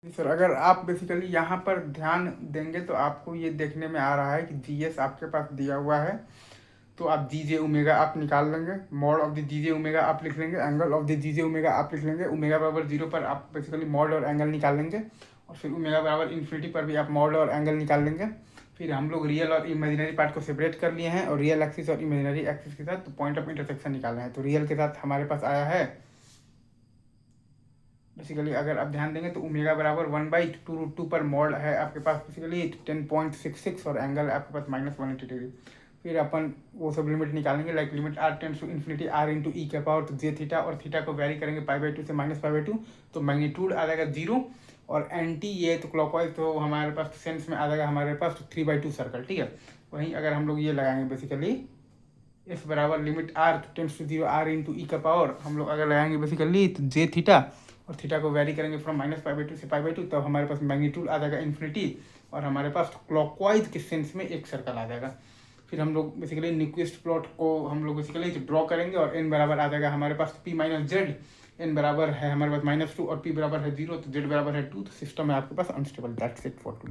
जी sir, अगर आप basically यहाँ पर ध्यान देंगे तो आपको ये देखने में आ रहा है कि जीएस आपके पास दिया हुआ है, तो आप जी जे ओमेगा आप निकाल लेंगे, mod of the G J omega आप लिख लेंगे, angle of the G J omega आप लिख लेंगे, ओमेगा बराबर 0 पर आप बेसिकली मॉड और एंगल निकाल लेंगे, और फिर ओमेगा बराबर इन्फिनिटी पर भी आप मॉड और एंगल निकाल लेंगे। फिर हम लोग रियल और इमेजिनरी पार्ट को सेपरेट कर लिए हैं, और रियल एक्सिस और इमेजिनरी एक्सिस के साथ तो पॉइंट ऑफ इंटरसेक्शन निकालना है। तो रियल के साथ हमारे पास आया है बेसिकली, अगर आप ध्यान देंगे तो ओमेगा बराबर 1/2√2 पर मॉड है आपके पास बेसिकली 10.66, और एंगल है आपके पास -180 डिग्री। फिर अपन वो सब लिमिट निकालेंगे, like limit r tends to infinity r into e के पावर जे थीटा, और थीटा को वेरी करेंगे π/2 से -π/2, तो मैग्नीट्यूड आ जाएगा 0, और एंटी ये तो क्लॉकवाइज तो हमारे पास सेंस में आ जाएगा हमारे पास 3/2 सर्कल, ठीक है। वहीं अगर हम लोग ये लगाएंगे बेसिकली एफ बराबर limit r tends to 0 r into e का पावर, हम लोग अगर लगाएंगे बेसिकली तो जे थीटा, और थीटा को वेरी करेंगे फ्रॉम -π/2 से π/2, तब हमारे पास मैग्नीट्यूड आ जाएगा इन्फिनिटी, और हमारे पास क्लॉकवाइज के सेंस में एक सर्कल आ जाएगा। फिर हम लोग बेसिकली न्यूक्विस्ट प्लॉट को हम लोग बेसिकली ड्रॉ करेंगे, और n बराबर आ जाएगा हमारे पास p - z, n बराबर है हमारे पास -2 और p बराबर है 0, तो z बराबर है 2, तो सिस्टम है आपके पास unstable. That's it for today.